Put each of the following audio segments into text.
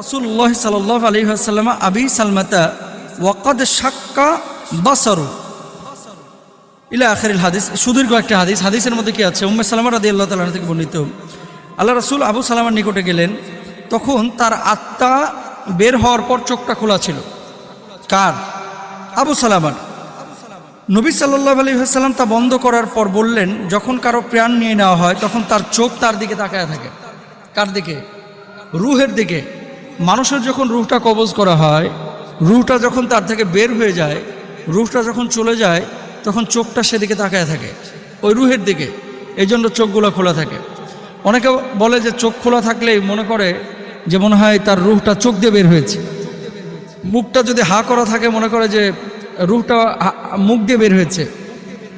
রাসূলুল্লাহ সাল্লাল্লাহু আলাইহি ওয়াসাল্লাম আবি সালমাতা ওয়াকাদ শাক্কা বাসারু ইলা আখিরিল হাদিস। সুদীর্ঘ একটা হাদিস। হাদিসের মধ্যে কি আছে? উম্মে সালামা রাদিয়াল্লাহু তাআলা আনহা থেকে বর্ণিত, আল্লাহ রাসূল আবু সালামার নিকটে গেলেন, তখন তার আত্মা বের হওয়ার পর চোখটা খোলা ছিল। কার? আবু সালামার। নবী সাল্লাল্লাহু আলাইহি ওয়াসাল্লাম তা বন্ধ করার পর বললেন, যখন কারো প্রাণ নিয়ে নেওয়া হয় তখন তার চোখ তার দিকে তাকায় থাকে। কার দিকে? রুহের দিকে। মানুষের যখন রুহটা কবজ করা হয়, রুহটা যখন তার থেকে বের হয়ে যায়, রুহটা যখন চলে যায়, তখন চোখটা সেদিকে তাকায় থাকে, ওই রুহের দিকে। এই জন্য চোখগুলো খোলা থাকে। অনেকে বলে যে চোখ খোলা থাকলেই মনে করে যে মনে হয় তার রুহটা চোখ দিয়ে বের হয়েছে। মুখটা যদি হা করা থাকে মনে করে যে রুহটা মুখ দিয়ে বের হয়েছে,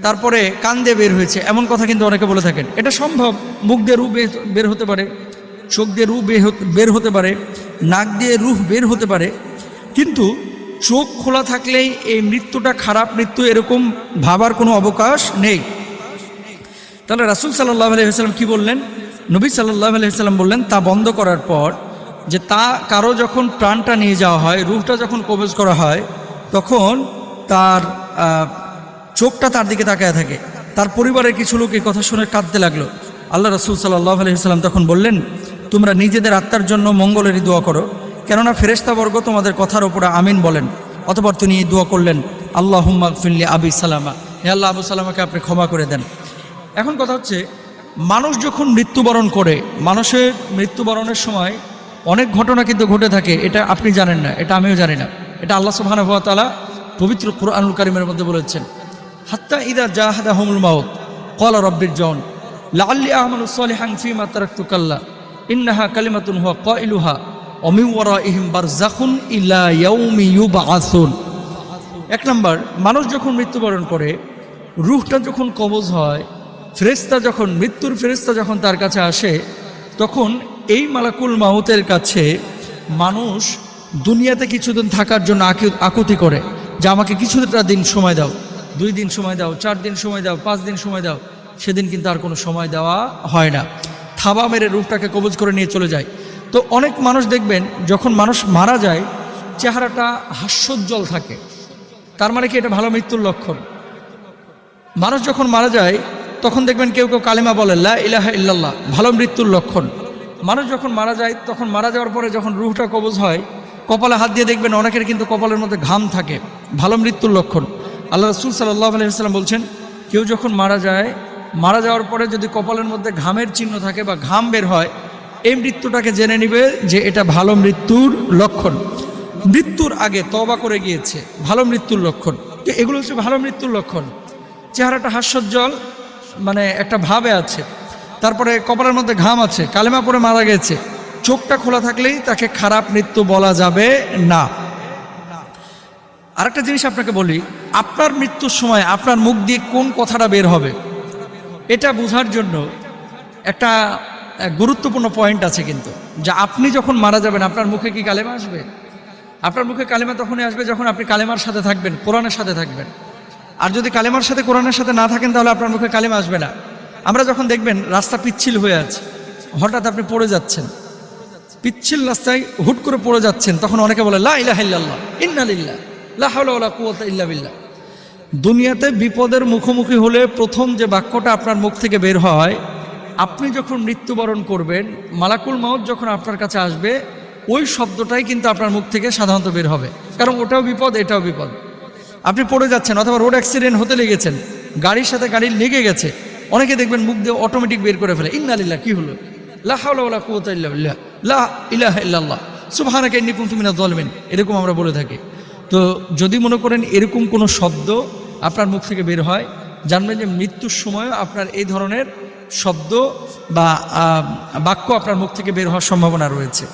তারপরে কান দিয়ে বের হয়েছে, এমন কথা কিন্তু অনেকে বলে থাকেন। এটা সম্ভব, মুখ দিয়ে রুহ বের হতে পারে, চোখ দিয়ে রুহ বের হতে পারে, নাক দিয়ে রুহ বের হতে পারে, কিন্তু চোখ খোলা থাকলেই এই মৃত্যুটা খারাপ মৃত্যু এরকম ভাবার কোনো অবকাশ নেই। তাহলে রাসূল সাল্লাল্লাহু আলাইহি ওয়াসাল্লাম কি বললেন? নবী সাল্লাল্লাহু আলাইহি ওয়াসাল্লাম বললেন, তা বন্ধ করার পর যে তা কারো যখন প্রাণটা নিয়ে যাওয়া হয়, রুহটা যখন কবজ করা হয়, তখন তার চোখটা তার দিকে তাকায় থাকে। তার পরিবারের কিছু লোক এই কথা শুনে কাঁদতে লাগলো। আল্লাহ রাসূল সাল্লাল্লাহু আলাইহি ওয়াসাল্লাম তখন বললেন, তোমরা নিজেদের আত্মার জন্য মঙ্গলেরই দোয়া করো, কেননা ফেরেশতাবর্গ তোমাদের কথার উপরে আমিন বলেন। অতঃপর তিনি এই দোয়া করলেন, আল্লাহুম্মা গফিরলি আবি সালামা, হে আল্লাহ আবু সালামাকে আপনি ক্ষমা করে দেন। এখন কথা হচ্ছে, মানুষ যখন মৃত্যুবরণ করে, মানুষের মৃত্যুবরণের সময় অনেক ঘটনা কিন্তু ঘটে থাকে। এটা আপনি জানেন না, এটা আমিও জানি না। এটা আল্লাহ সুবহানাহু ওয়া তাআলা পবিত্র কুরআনুল কারীমের মধ্যে বলেছেন, হাত্তা ইযা জাহাদাহুমুল মাউত ক্বালা রাব্বিরজিউন লাআল্লি আ'মালু সালিহান ফীমা তারাকতু কাল্লা ইন্নাহা কালিমাতুন হুয়া কাইলুহা ওয়া মিন ওয়ারাইহিম বারযাখুন ইলা ইয়াউমি ইউবআসুন। এক নম্বর, মানুষ যখন মৃত্যুবরণ করে, রূহটা যখন কবজ হয়, ফেরেশতা যখন মৃত্যুর ফেরেশতা যখন তার কাছে আসে, তখন এই মালাকুল মাউতের কাছে মানুষ দুনিয়াতে কিছুদিন থাকার জন্য আকুতি করে যে আমাকে কিছুটা দিন সময় দাও, 2 দিন সময় দাও, 4 দিন সময় দাও, 5 দিন সময় দাও। সেদিন কিন্তু আর কোনো সময় দেওয়া হয় না, থাবা মেরে রূহটাকে কবজ করে নিয়ে চলে যায়। তো অনেক মানুষ দেখবেন যখন মানুষ মারা যায় চেহারাটা হাস্যোজ্জ্বল থাকে, তার মানে কি এটা ভালো মৃত্যুর লক্ষণ? মানুষ যখন মারা যায় তখন দেখবেন কেউ কেউ কালিমা বলে লা ইলাহা ইল্লাল্লাহ, ভালো মৃত্যুর লক্ষণ। মানুষ যখন মারা যায় তখন মারা যাওয়ার পরে যখন রূহটা কবজ হয়, কপালে হাত দিয়ে দেখবেন অনেকের কিন্তু কপালের মধ্যে ঘাম থাকে, ভালো মৃত্যুর লক্ষণ। আল্লাহ রাসূল সাল্লাল্লাহু আলাইহি ওয়াসাল্লাম বলছেন, কেউ যখন মারা যায়, মারা যাওয়ার পরে যদি কপালের মধ্যে ঘামের চিহ্ন থাকে বা ঘাম বের হয়, এই মৃত্যুটাকে জেনে নিবে যে এটা ভালো মৃত্যুর লক্ষণ। মৃত্যুর আগে তওবা করে গিয়েছে, ভালো মৃত্যুর লক্ষণ। এগুলো হচ্ছে ভালো মৃত্যুর লক্ষণ। চেহারাটা হাস্যোজ্জ্বল, মানে একটা ভাবে আছে, তারপরে কপালের মধ্যে ঘাম আছে, কালেমা পড়ে মারা গেছে, চোখটা খোলা থাকলেই তাকে খারাপ মৃত্যু বলা যাবে না। আরেকটা জিনিস আপনাকে বলি, আপনার মৃত্যুর সময় আপনার মুখ দিয়ে কোন কথাটা বের হবে এটা বোঝার জন্য একটা গুরুত্বপূর্ণ পয়েন্ট আছে কিন্তু, যে আপনি যখন মারা যাবেন আপনার মুখে কি কালেমা আসবে? আপনার মুখে কালেমা তখনই আসবে যখন আপনি কালেমার সাথে থাকবেন, কোরআনের সাথে থাকবেন। আর যদি কালেমার সাথে কোরআনের সাথে না থাকেন তাহলে আপনার মুখে কালেমা আসবে না। আমরা যখন দেখবেন রাস্তা পিচ্ছিল হয়ে আছে, হঠাৎ আপনি পড়ে যাচ্ছেন, পিচ্ছিল রাস্তায় হুট করে পড়ে যাচ্ছেন, তখন অনেকে বলে লা ইলাহা ইল্লাল্লাহ, ইন্না লিল্লাহ, লা হাওলা ওয়ালা কুওয়াতা ইল্লা বিল্লাহ। দুনিয়াতে বিপদের মুখোমুখি হলে প্রথম যে বাক্যটা আপনার মুখ থেকে বের হয়, আপনি যখন মৃত্যুবরণ করবেন, মালাকুল মাউত যখন আপনার কাছে আসবে, ওই শব্দটাই কিন্তু আপনার মুখ থেকে সাধারণত বের হবে, কারণ ওটাও বিপদ এটাও বিপদ। আপনি পড়ে যাচ্ছেন অথবা রোড অ্যাক্সিডেন্ট হতে লেগেছেন, গাড়ির সাথে গাড়ি লেগে গেছে, অনেকে দেখবেন মুখ দিয়ে অটোমেটিক বের করে ফেলে ইন্না লিল্লাহ, কি হলো, লা হাওলা ওয়ালা কুওয়াতা ইল্লা বিল্লাহ, লা ইলাহা ইল্লাল্লাহ, সুবহানাকা ইন্নী কুনতু মিনাজ জালিমিন, এরকম আমরা বলে থাকি। তো যদি মনে করেন এরকম কোনো শব্দ আপনার মুখ থেকে বের হয়, জানবেন যে মৃত্যুর সময় আপনার এই ধরনের শব্দ বা বাক্য আপনার মুখ থেকে বের হওয়ার সম্ভাবনা রয়েছে।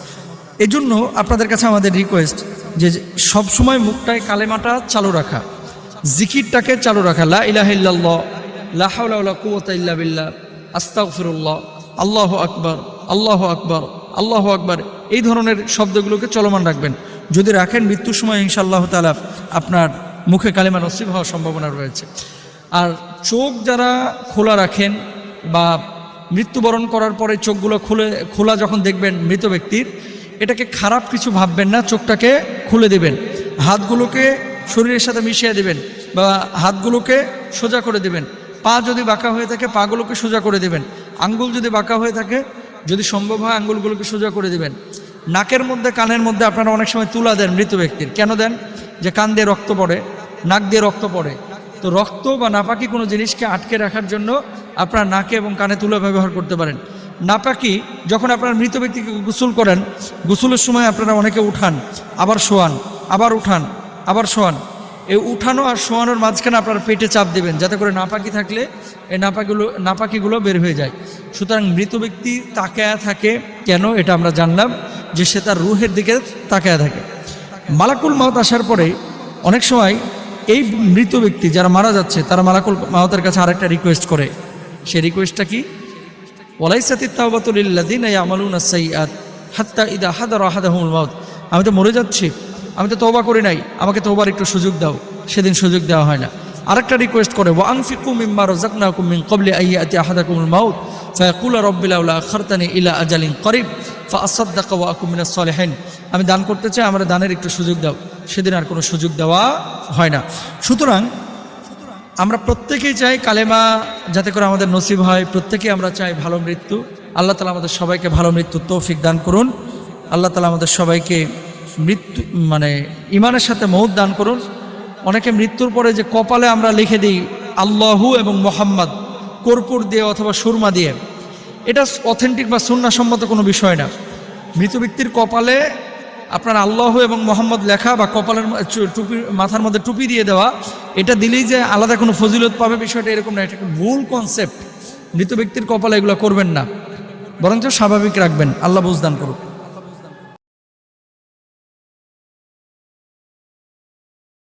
এজন্য আপনাদের কাছে আমাদের রিকোয়েস্ট যে সব সময় মুখটায় কালেমাটা চালু রাখা, জিকিরটাকে চালু রাখা, লা ইলাহা ইল্লাল্লাহ, লা হাওলা ওয়ালা কুওয়াতা ইল্লা বিল্লাহ, আস্তাগফিরুল্লাহ, আল্লাহু আকবার, আল্লাহু আকবার, আল্লাহু আকবার, এই ধরনের শব্দগুলোকে চলমান রাখবেন। যদি রাখেন মৃত্যুর সময় ইনশাআল্লাহ তাআলা আপনার মুখে কালেমা নসিব হওয়ার সম্ভাবনা রয়েছে। আর চোখ যারা খোলা রাখেন বা মৃত্যুবরণ করার পরে চোখগুলো খোলা যখন দেখবেন মৃত ব্যক্তির, এটাকে খারাপ কিছু ভাববেন না, চোখটাকে খুলে দিবেন, হাতগুলোকে শরীরের সাথে মিশিয়ে দিবেন বা হাতগুলোকে সোজা করে দিবেন। পা যদি বাঁকা হয়ে থাকে পাগুলোকে সোজা করে দিবেন, আঙ্গুল যদি বাঁকা হয়ে থাকে যদি সম্ভব হয় আঙ্গুলগুলোকে সোজা করে দিবেন। নাকের মধ্যে কানের মধ্যে আপনারা অনেক সময় তুলা দেন মৃত ব্যক্তির, কেন দেন? যে কান দিয়ে রক্ত পড়ে, নাক দিয়ে রক্ত পড়ে, তো রক্ত বা নাপাকি কোনো জিনিসকে আটকে রাখার জন্য আপনারা নাকে এবং কানে তুলা ব্যবহার করতে পারেন। নাপাকি যখন আপনারা মৃত ব্যক্তিকে গোসল করেন, গোসলের সময় আপনারা অনেকে উঠান আবার শোয়ান, আবার উঠান আবার শোয়ান, এই উঠানো আর শোয়ানোর মাঝখানে আপনারা পেটে চাপ দেবেন যাতে করে নাপাকি থাকলে এই নাপাকিগুলো বের হয়ে যায়। সুতরাং মৃত ব্যক্তি তাকায়া থাকে কেন এটা আমরা জানলাম, যে সে তার রুহের দিকে তাকায়া থাকে। মালাকুল মাউত আসার পরে অনেক সময় এই মৃত ব্যক্তি যারা মারা যাচ্ছে তারা মালাকুল মাউতের কাছে আরেকটা রিকোয়েস্ট করে। সেই রিকোয়েস্টটা কি? ওয়ালাইসাতিত তাওবাতু লিল্লাযিনা ইয়ামালুনা সাইয়্যাত হাত্তা ইযা হাদারা আহাদাহুমুল মাউত। আমি তো মরে যাচ্ছি, আমি তো তওবা করি নাই, আমাকে তওবার একটু সুযোগ দাও। সেদিন সুযোগ দেওয়া হয় না। আরেকটা রিকোয়েস্ট করে, ওয়া আনফিকু মিম্মা রাযাকনাকুম মিন ক্বাবলি আইয়াতি আহাদাকুমুল মাউত ফায়াকুলু রাব্বি লাউলা আখারতানি ইলা আজালিন করিব ফাআসাদদাকা ওয়া আকুম মিনাস সালিহিন। আমি দান করতে চাই, আমার দানের একটু সুযোগ দাও। সেদিন আর কোনো সুযোগ দেওয়া হয় না। সুতরাং আমরা প্রত্যেকেই চাই কালেমা যাতে করে আমাদের নসিব হয়, প্রত্যেকেই আমরা চাই ভালো মৃত্যু। আল্লাহ তাআলা আমাদের সবাইকে ভালো মৃত্যুর তৌফিক দান করুন। আল্লাহ তাআলা আমাদের সবাইকে মৃত্যু ইমানের সাথে মউত দান করুন। অনেকে মৃত্যুর পরে যে কপালে আমরা লিখে দিই আল্লাহু এবং মোহাম্মদ কর্পূর দিয়ে অথবা সুরমা দিয়ে, এটা অথেন্টিক বা সুন্নাহসম্মত কোনো বিষয় না। মৃত ব্যক্তির কপালে আপনার আল্লাহ এবং মোহাম্মদ লেখা বা কপালের টুপি মাথার মধ্যে টুপি দিয়ে দেওয়া, এটা দিলেই যে আলাদা কোনো ফজিলত পাবে বিষয়টা এরকম না। এটা একটা ভুল কনসেপ্ট। মৃত ব্যক্তির কপালে এগুলো করবেন না, বরঞ্চ স্বাভাবিক রাখবেন। আল্লাহ বুঝদান করুন।